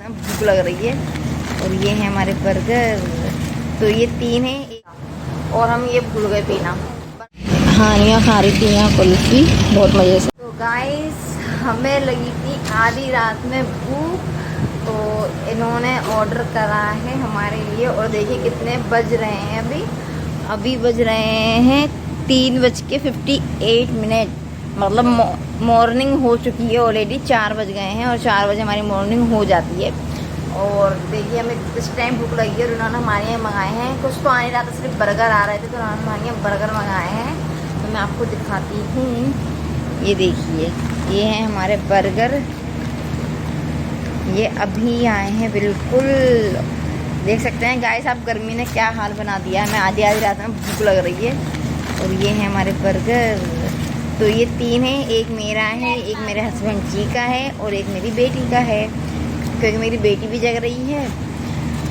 भूख लग रही है। और ये है हमारे बर्गर। तो ये 3 है और हम ये भूल गए पीना। हाँ, यहाँ खा रही थी यहाँ कुल्फी बहुत मज़े से। तो गाइस हमें लगी थी आधी रात में भूख, तो इन्होंने ऑर्डर करा है हमारे लिए। और देखिए कितने बज रहे हैं अभी बज रहे हैं 3:58। मतलब मॉर्निंग हो चुकी है ऑलरेडी, 4 बज गए हैं और 4 बजे हमारी मॉर्निंग हो जाती है। और देखिए हमें इस टाइम भूख लगी है और उन्होंने हमारे यहाँ मंगाए हैं, कुछ तो आ नहीं रहा था, सिर्फ बर्गर आ रहे थे, तो उन्होंने हमारे यहाँ बर्गर मंगाए हैं। तो मैं आपको दिखाती हूँ, ये देखिए ये हैं हमारे बर्गर, ये अभी आए हैं बिल्कुल। देख सकते हैं गाइस आप, गर्मी ने क्या हाल बना दिया है। मैं आधी रात में भूख लग रही है। और ये है हमारे बर्गर। तो ये 3 है, एक मेरा है, एक मेरे हस्बैंड जी का है और एक मेरी बेटी का है, क्योंकि मेरी बेटी भी जग रही है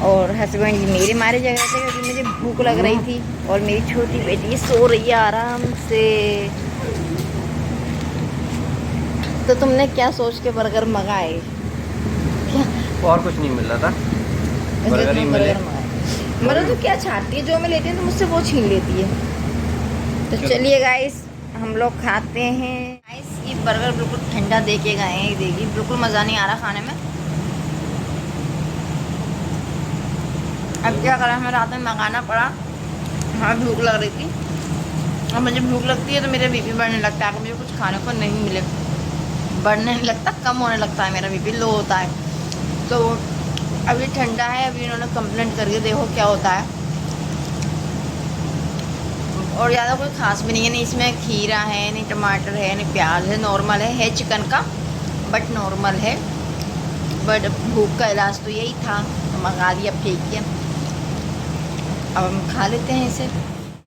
और हस्बैंड जी मेरे मारे जग रहे थे क्योंकि मुझे भूख लग रही थी। और मेरी छोटी बेटी सो रही है आराम से। तो तुमने क्या सोच के बर्गर मंगाए? और कुछ नहीं मिल रहा था, बर्गर ही मिले। मतलब तू क्या चाहती है, जो मैं लेती हूँ तो मुझसे वो छीन लेती है। तो चलिए गाइस हम लोग खाते हैं। गाइस ये बर्गर बिल्कुल ठंडा दे के गए हैं, देखिए बिल्कुल मज़ा नहीं आ रहा खाने में। अब क्या करें, हमें रात में मंगाना पड़ा, हमें भूख लग रही थी। और मुझे भूख लगती है तो मेरा बीपी बढ़ने लगता है, अगर मुझे कुछ खाने को नहीं मिले, बढ़ने नहीं लगता, कम होने लगता है, मेरा बीपी लो होता है। तो अभी ठंडा है, अभी इन्होंने कंप्लेंट करके देखो क्या होता है। और ज़्यादा कोई ख़ास भी नहीं है, नहीं इसमें खीरा है, नहीं टमाटर है, नहीं प्याज है, नॉर्मल है चिकन का, बट नॉर्मल है। बट भूख का इलाज तो यही था, तो मंगा दिया, फेंक दिया। अब हम खा लेते हैं इसे।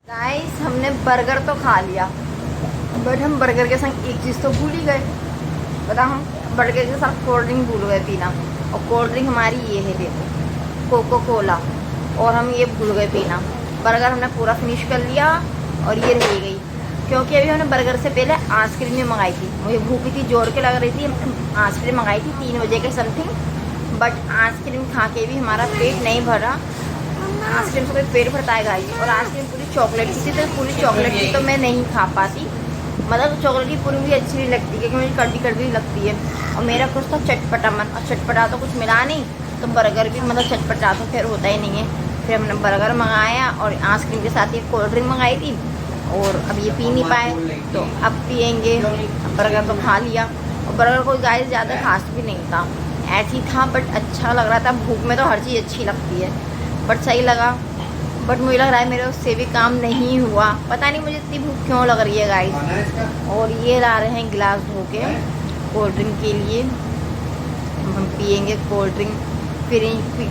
गाइस हमने बर्गर तो खा लिया, बट हम बर्गर के संग एक चीज़ तो भूल ही गए। पता, हम बर्गर के साथ कोल्ड ड्रिंक भूल गए पीना। और कोल्ड ड्रिंक हमारी ये है, देखो कोको कोला, और हम ये भूल गए पीना। बर्गर हमने पूरा फिनिश कर लिया और ये रह गई, क्योंकि अभी हमने बर्गर से पहले आइसक्रीम भी मंगाई थी। मुझे भूख थी, जोर के लग रही थी, आइसक्रीम मंगाई थी 3 बजे के समथिंग। बट आइसक्रीम खा के भी हमारा पेट नहीं भरा। आइसक्रीम से कोई पेट भरता है गाइस, और आइसक्रीम पूरी चॉकलेट की थी, तो पूरी चॉकलेट की तो मैं नहीं खा पाती। मतलब चॉकलेट की पूरी मुझे अच्छी नहीं लगती, क्योंकि मुझे कड़वी कड़वी लगती है। और मेरा कुछ तो चटपटा मन, और चटपटा तो कुछ मिला नहीं, तो बर्गर भी मतलब चटपटा तो फिर होता ही नहीं है। फिर हमने बर्गर मंगाया और आइसक्रीम के साथ ये कोल्ड ड्रिंक मंगाई थी, और अब ये पी नहीं पाए तो अब पियेंगे। बर्गर तो खा लिया, और बर्गर कोई गाइस ज़्यादा खास भी नहीं था, ऐसी था, बट अच्छा लग रहा था। भूख में तो हर चीज़ अच्छी लगती है, बट सही लगा। बट मुझे लग रहा है मेरे उससे भी काम नहीं हुआ, पता नहीं मुझे इतनी भूख क्यों लग रही है गाइस। और ये ला रहे हैं गिलास धो के कोल्ड ड्रिंक के लिए, हम पियेंगे कोल्ड ड्रिंक, फिर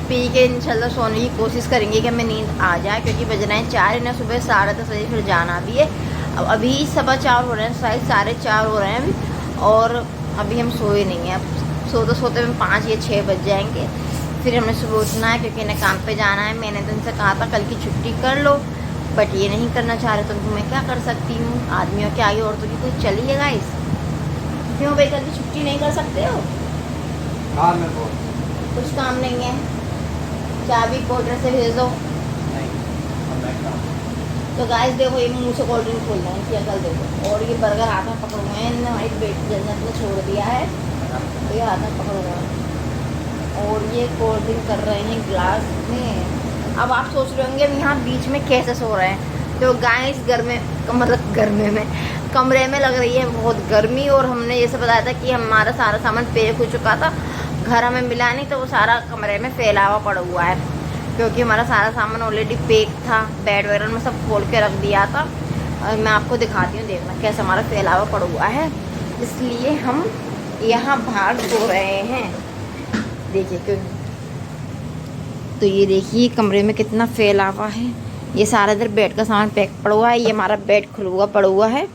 पी के इंशाल्लाह सोने की कोशिश करेंगे कि हमें नींद आ जाए, क्योंकि बज रहे हैं 4, इन्हें सुबह 10:30 बजे फिर जाना भी है। अब अभी 4:15 हो रहे हैं, शायद 4:30 हो रहे हैं अभी, और अभी हम सोए नहीं हैं। अब सोते सोते में 5 या 6 बज जाएंगे। फिर हमने सुबह उठना है, क्योंकि इन्हें काम पे जाना है। मैंने तो इनसे कहा था कल की छुट्टी कर लो, बट ये नहीं करना चाह रहे, तो मैं क्या कर सकती हूँ। आदमियों के आगे औरतों की कोई चली है गाइस। क्यों भाई, कल की छुट्टी नहीं कर सकते हो? कुछ काम नहीं है, चाबी पोर्टर से भेज दो। तो गाइस देखो, ये मुँह से कोल्ड ड्रिंक खोल रहे हैं, क्या कल देखो। और ये बर्गर हाथ में पकड़ हुए हैं, हमारी बेटी जन्नत ने छोड़ दिया है, तो ये हाथ में पकड़ हुए हैं, और ये कोल्ड ड्रिंक कर रहे हैं गिलास में। अब आप सोच रहे होंगे यहाँ बीच में कैसे सो रहे हैं। तो गाइस मतलब गर्मी में कमरे में लग रही है बहुत गर्मी, और हमने ये सब बताया था कि हमारा सारा सामान पैक हो चुका था, घर हमें मिला नहीं, तो वो सारा कमरे में फैला हुआ पड़ा हुआ है, क्योंकि हमारा सारा सामान ऑलरेडी पैक था। बेड वगैरह में सब खोल के रख दिया था। और मैं आपको दिखाती हूँ, देखना कैसे हमारा फैला हुआ पड़ा हुआ है। इसलिए हम यहाँ बाहर सो रहे हैं, देखिए क्यों। तो ये देखिए कमरे में कितना फैला हुआ है। ये सारा इधर बेड का सामान पैक पड़ा हुआ है। ये हमारा बेड खुला हुआ पड़ा हुआ है।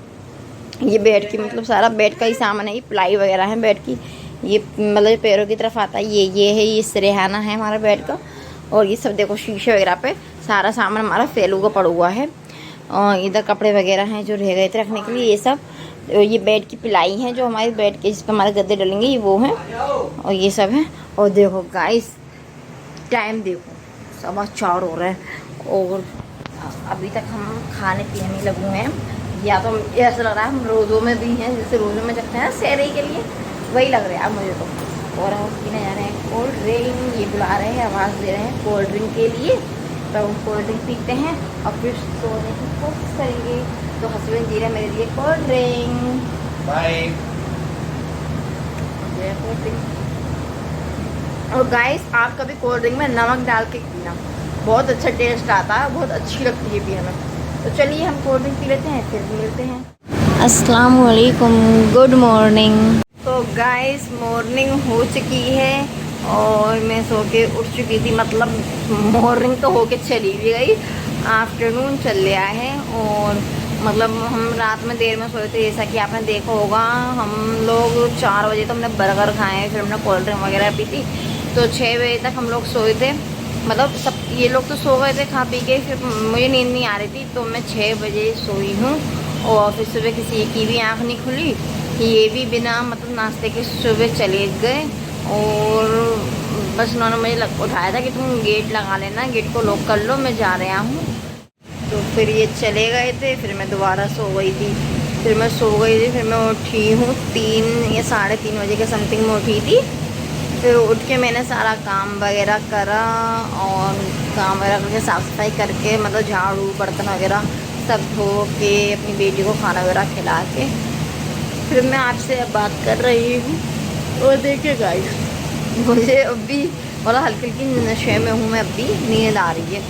ये बेड की मतलब सारा बेड का ही सामान है, ये प्लाई वगैरह है बेड की। ये मतलब पैरों की तरफ आता है, ये है, ये सिरहाना है हमारा बेड का। और ये सब देखो शीशे वगैरह पे सारा सामान हमारा फैला हुआ पड़ा हुआ है। और इधर कपड़े वगैरह हैं जो रह गए थे रखने के लिए, ये सब। ये बेड की पिलाई है जो हमारे बेड के जिस पर हमारे गद्दे डलेंगे, ये वो हैं, और ये सब है। और देखो गाइस, टाइम देखो 4:15 हो रहा है और अभी तक हम खाने पीने में लगे हुए हैं। या तो ऐसा लग रहा है हम रोज़ों में भी हैं, जैसे रोज़ों में जगते हैं सैरे के लिए, वही लग रहा है मुझे तो। और हम पीने जा रहे हैं कोल्ड ड्रिंक, ये बुला रहे हैं, आवाज़ दे रहे हैं कोल्ड ड्रिंक के लिए। तो हम कोल्ड ड्रिंक पीते हैं और फिर सोने की कोशिश करेंगे। तो हस्बैंड जी रहे मेरे लिए cold drink. Bye. Cold drink. और गाइस, आप कभी कोल्ड ड्रिंक में नमक डाल के पीना, बहुत अच्छा टेस्ट आता है, बहुत अच्छी लगती है पीने में। तो चलिए हम कोल्ड ड्रिंक पी लेते हैं, फिर मिलते हैं। अस्सलाम वालेकुम, गुड मॉर्निंग। तो गाइस, मॉर्निंग हो चुकी है और मैं सो के उठ चुकी थी, मतलब मॉर्निंग तो होके चली भी गई, आफ्टरनून चल रहा है। और मतलब हम रात में देर में सोए थे, जैसा कि आपने देखा होगा। हम लोग 4 बजे तो हमने बर्गर खाए, फिर हमने कोल्ड ड्रिंक वगैरह पी थी, तो 6 बजे तक हम लोग सोए थे। मतलब सब ये लोग तो सो गए थे खा पी के, फिर मुझे नींद नहीं आ रही थी, तो मैं 6 बजे सोई हूँ। और फिर सुबह किसी की भी आँख नहीं खुली, ये भी बिना मतलब नाश्ते के सुबह चले गए। और बस उन्होंने मुझे उठाया था कि तुम गेट लगा लेना, गेट को लॉक कर लो, मैं जा रहा हूँ। तो फिर ये चले गए थे, फिर मैं दोबारा सो गई थी। फिर मैं सो गई थी, फिर मैं उठी हूँ 3 या 3:30 बजे के समथिंग में उठी थी। फिर उठ के मैंने सारा काम वगैरह करा और काम वगैरह करके साफ़ सफाई करके, मतलब झाड़ू बर्तन वगैरह सब धो के अपनी बेटी को खाना वगैरह खिला के फिर मैं आपसे अब बात कर रही हूँ। और देखिए गाइस, मुझे अभी मतलब हल्की हल्की नशे में हूँ मैं, अभी नींद आ रही है।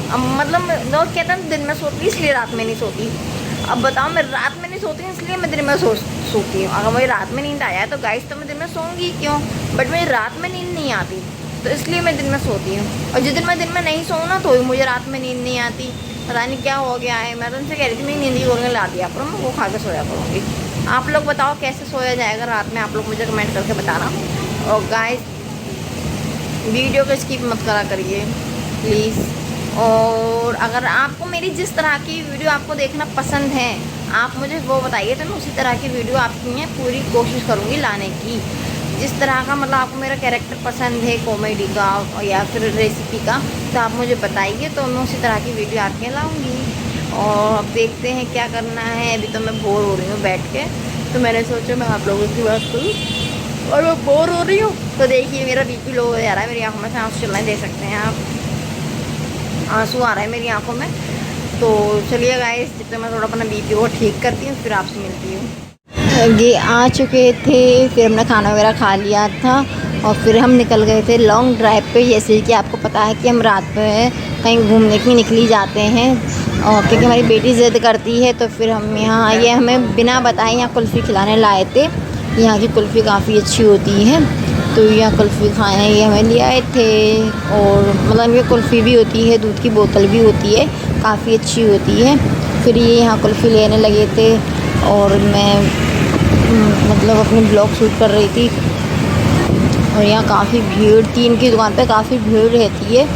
अब मतलब लोग कहते हैं दिन में सोती इसलिए रात में नहीं सोती। अब बताओ, मैं रात में नहीं सोती इसलिए मैं दिन में सोती हूँ। अगर मुझे रात में नींद आया है तो गाइस तो मैं दिन में सोऊंगी क्यों, बट मुझे रात में नींद नहीं आती, तो इसलिए मैं दिन में सोती हूँ। और जिस दिन मैं दिन में नहीं सोऊँ ना, तो मुझे रात में नींद नहीं आती, पता नहीं क्या हो गया है। मैं तो उनसे कह रही थी मेरी नींद की गोलियाँ ला दिया करो, मैं वो खा के सोया करूँगी। आप लोग बताओ कैसे सोया जाएगा रात में, आप लोग मुझे कमेंट करके बताना। और गाइस, वीडियो को स्किप मत करा करिए प्लीज़। और अगर आपको मेरी जिस तरह की वीडियो आपको देखना पसंद है, आप मुझे वो बताइए, तो मैं उसी तरह की वीडियो आपके लिए पूरी कोशिश करूँगी लाने की। जिस तरह का मतलब आपको मेरा कैरेक्टर पसंद है, कॉमेडी का या फिर रेसिपी का, तो आप मुझे बताइए, तो मैं उसी तरह की वीडियो आपके लाऊँगी। और अब देखते हैं क्या करना है। अभी तो मैं बोर हो रही हूँ बैठ के, तो मैंने सोचा मैं आप लोगों की बात करूँ, और मैं बोर हो रही हूँ। तो देखिए मेरा बीपी लो हो जा रहा है, मेरी आँखों में से आंसू चलना देख सकते हैं आप, आंसू आ रहा है मेरी आंखों में। तो चलिए गाइस, जब तक मैं थोड़ा अपना बीपी को ठीक करती हूँ, फिर आपसे मिलती हूँ। ये आ चुके थे, फिर हमने खाना वगैरह खा लिया था और फिर हम निकल गए थे लॉन्ग ड्राइव पे। जैसे कि आपको पता है कि हम रात में कहीं घूमने के लिए निकली जाते हैं, और क्योंकि हमारी बेटी ज़िद करती है, तो फिर हम यहाँ, ये हमें बिना बताए यहाँ कुल्फ़ी खिलाने लाए थे। यहाँ की कुल्फ़ी काफ़ी अच्छी होती है, तो यहाँ कुल्फ़ी खाए ये हमें ले आए थे। और मतलब ये कुल्फ़ी भी होती है, दूध की बोतल भी होती है, काफ़ी अच्छी होती है। फिर ये यहाँ कुल्फ़ी लेने लगे थे और मैं मतलब अपनी ब्लॉग शूट कर रही थी। और यहाँ काफ़ी भीड़ थी, इनकी दुकान पे काफ़ी भीड़ रहती है।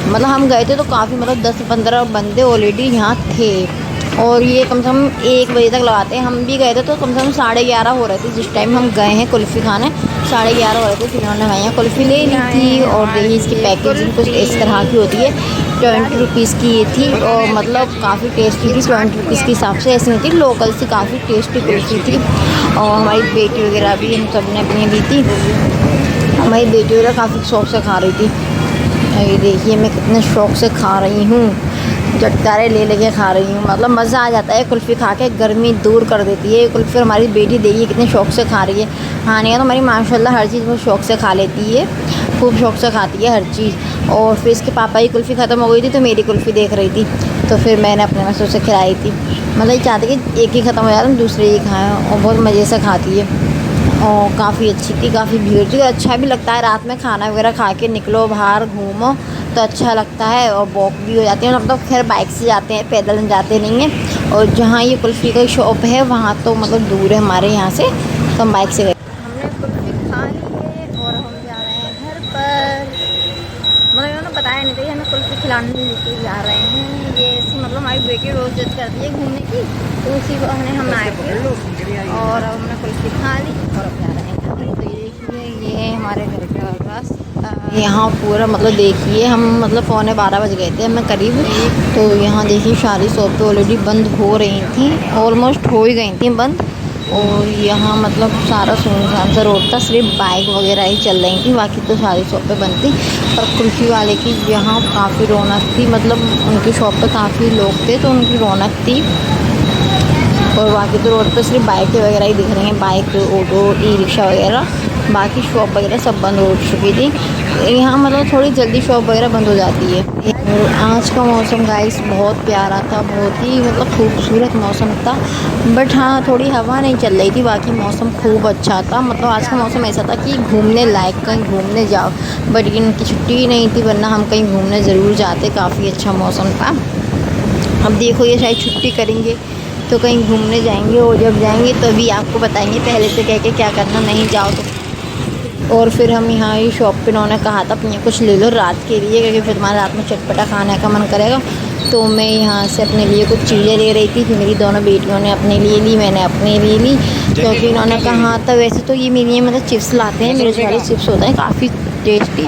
मतलब हम गए थे तो काफ़ी, मतलब 10-15 बंदे ऑलरेडी यहाँ थे, और ये कम से कम 1 बजे तक लगाते हैं। हम भी गए थे तो कम से कम 11:30 हो रहे थे जिस टाइम हम गए हैं कुल्फ़ी खाने, 11:30 हो रहे थे। फिर उन्होंने हमारे यहाँ कुल्फ़ी ले ली थी। और देखिए इसकी पैकेजिंग कुछ इस तरह की होती है। 20 रुपीज़ की ये थी, और मतलब काफ़ी टेस्टी थी। 20 रुपीज़ के हिसाब से ऐसी नहीं थी, लोकल से काफ़ी टेस्टी कुल्फ़ी थी। और हमारी बेटी वगैरह भी हम सब ने अपनी ली थी। हमारी बेटी वगैरह काफ़ी शौक़ से खा रही थी। ये देखिए मैं कितने शौक़ से खा रही हूँ, झटकारे ले लेके खा रही हूँ। मतलब मज़ा आ जाता है कुल्फ़ी खा के, गर्मी दूर कर देती है कुल्फ़ी। हमारी बेटी देखिए कितने शौक़ से खा रही है। खाने का तो हमारी माशाल्लाह हर चीज़ वो शौक़ से खा लेती है, खूब शौक़ से खाती है हर चीज़। और फिर इसके पापा की कुल्फ़ी ख़त्म हो गई थी, तो मेरी कुल्फ़ी देख रही थी, तो फिर मैंने अपने में से उसे खिलाई थी। मतलब ये चाहती कि एक ही ख़त्म हो जाता, दूसरे ही खाएँ, और बहुत मज़े से खाती है। और काफ़ी अच्छी थी, काफ़ी भीड़ थी। अच्छा भी लगता है रात में खाना वगैरह खा के निकलो बाहर घूमो तो अच्छा लगता है, और वॉक भी हो जाती है। हम तो खैर बाइक से जाते हैं, पैदल जाते नहीं हैं। और जहाँ ये कुल्फ़ी का शॉप है वहाँ तो मतलब दूर है हमारे यहाँ से, तो हम बाइक से गए। हमने कुल्फ़ी खा ली है और हम जा रहे हैं घर पर। मतलब इन्होंने बताया नहीं था कि हमें कुल्फ़ी खिलाने लेके जा रहे हैं। ये ऐसी मतलब हमारी बेटी रोज़ जिद करती है घूमने की, तो उसी बहाने हम आए थे और हमने कुल्फ़ी खा ली और अब जा रहे हैं। तो ये देखिए, ये हैं हमारे घर के पास। यहाँ पूरा मतलब देखिए, हम मतलब 11:15 बज गए थे हमें करीब। तो यहाँ देखिए सारी शॉपें ऑलरेडी बंद हो रही थी, ऑलमोस्ट हो ही गई थी बंद। और यहाँ मतलब सारा सुनसान सा रोड था, सिर्फ बाइक वगैरह ही चल रही थी, बाकी तो सारी शॉपें बंद थी। पर कुल्फ़ी वाले की यहाँ काफ़ी रौनक थी, मतलब उनकी शॉप पे काफ़ी लोग थे तो उनकी रौनक थी। और बाकी तो रोड पे सिर्फ बाइकें वगैरह ही दिख रही हैं, बाइक, ऑटो, ई रिक्शा वगैरह। बाकी शॉप वगैरह सब बंद हो चुकी थी। यहाँ मतलब थोड़ी जल्दी शॉप वगैरह बंद हो जाती है। और आज का मौसम गाइस बहुत प्यारा था, बहुत ही मतलब खूबसूरत मौसम था। बट हाँ, थोड़ी हवा नहीं चल रही थी, बाकी मौसम खूब अच्छा था। मतलब आज का मौसम ऐसा था कि घूमने लायक, कहीं घूमने जाओ। बट इनकी छुट्टी नहीं थी, वरना हम कहीं घूमने ज़रूर जाते, काफ़ी अच्छा मौसम था। अब देखो ये शायद छुट्टी करेंगे तो कहीं घूमने जाएंगे, और जब जाएंगे तभी आपको बताएंगे, पहले से कह के क्या करना, नहीं जाओ तो। और फिर हम यहाँ ही शॉप पे उन्होंने कहा था अपने कुछ ले लो रात के लिए, क्योंकि फिर तुम्हारे रात में चटपटा खाने का मन करेगा। तो मैं यहाँ से अपने लिए कुछ चीज़ें ले रही थी, फिर मेरी दोनों बेटियों ने अपने लिए ली, मैंने अपने लिए ली। क्योंकि उन्होंने कहा था, वैसे तो ये मेरी मतलब चिप्स लाते हैं, मिर्च वाले चिप्स होते हैं काफ़ी टेस्टी।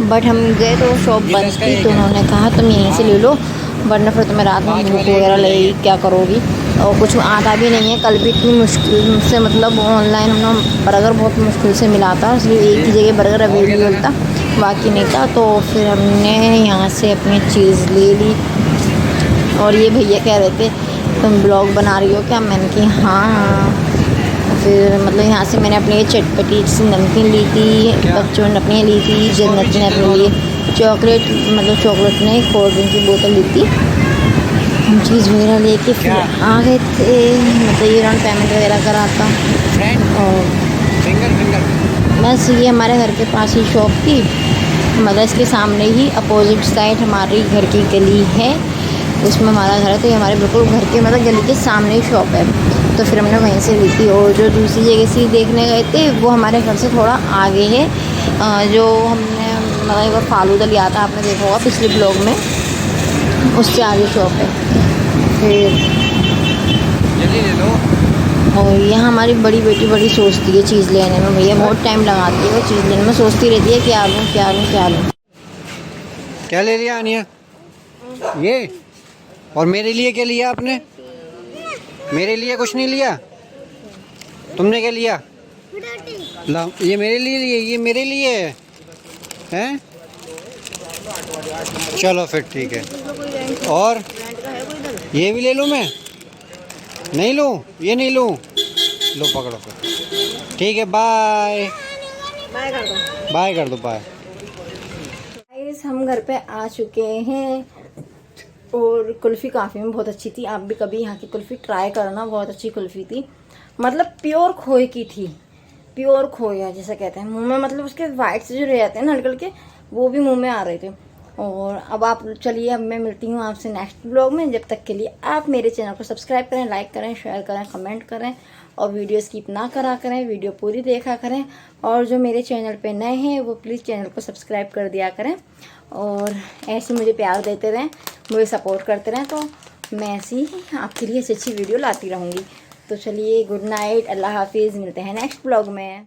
बट हम गए तो शॉप बंद थी, तो उन्होंने कहा तुम यहीं से ले लो, वरना फिर तुम्हें रात में भूख वगैरह लगेगी, क्या करोगी। और कुछ आता भी नहीं है। कल भी इतनी मुश्किल से मतलब ऑनलाइन हमने बर्गर बहुत मुश्किल से मिला था, सिर्फ एक ही जगह बर्गर अवेलेबल था, बाकी नहीं था। तो फिर हमने यहाँ से अपनी चीज़ ले ली। और ये भैया कह रहे थे तुम ब्लॉग बना रही हो क्या, मैंने कि हाँ। फिर मतलब यहाँ से मैंने अपनी चटपटी सी नमकीन ली थी, बच्चों ने अपनी ली थी, जन्नत ने अपने लिए चॉकलेट, मतलब चॉकलेट नहीं, कोल्ड ड्रिंक की बोतल ली थी। हम चीज़ वगैरह लेके फिर आ गए थे, मतलब ये राउंड पेमेंट वगैरह करा था। और बस ये हमारे घर के पास ही शॉप थी, मतलब इसके सामने ही अपोजिट साइड हमारी घर की गली है, उसमें हमारा घर है। तो ये हमारे बिल्कुल घर के मतलब गली के सामने ही शॉप है, तो फिर हमने वहीं से ली थी। और जो दूसरी जगह से देखने गए थे वो हमारे घर से थोड़ा आगे है, जो हमने मतलब एक बार फालूदा लिया था, आपने देखा होगा पिछले ब्लॉग में, उससे आगे शॉप है। फिर जल्दी ले लो। और यहाँ हमारी बड़ी बेटी बड़ी सोचती है चीज़ लेने में, भैया बहुत टाइम लगाती है वो चीज़ लेने में, सोचती रहती है क्या लूँ क्या लूँ क्या लूँ। क्या ले लिया आनिया? ये? और मेरे लिए क्या लिया आपने? मेरे लिए कुछ नहीं लिया? तुमने क्या लिया? ला, ये मेरे लिए लिए, ये मेरे लिए है, हैं? चलो फिर ठीक है। और ये भी ले लूँ मैं? नहीं लूँ, ये नहीं लूँ, लो पकड़ो फिर। ठीक है, बाय बाय कर दो, बाय कर दो, बाय। गाइस हम घर पे आ चुके हैं। और कुल्फ़ी काफ़ी में बहुत अच्छी थी, आप भी कभी यहाँ की कुल्फ़ी ट्राई करना, बहुत अच्छी कुल्फ़ी थी। मतलब प्योर खोए की थी, प्योर खोया जैसा कहते हैं, मुंह में मतलब उसके वाइट से जो रह जाते हैं ना निकल के, वो भी मुंह में आ रहे थे। और अब आप चलिए, अब मैं मिलती हूँ आपसे नेक्स्ट ब्लॉग में। जब तक के लिए आप मेरे चैनल को सब्सक्राइब करें, लाइक करें, शेयर करें, कमेंट करें, और वीडियो स्किप ना करा करें, वीडियो पूरी देखा करें। और जो मेरे चैनल पे नए हैं वो प्लीज़ चैनल को सब्सक्राइब कर दिया करें, और ऐसे मुझे प्यार देते रहें, मुझे सपोर्ट करते रहें, तो मैं ऐसी ही आपके लिए अच्छी अच्छी वीडियो लाती रहूँगी। तो चलिए, गुड नाइट, अल्लाह हाफिज़, मिलते हैं नेक्स्ट ब्लॉग में।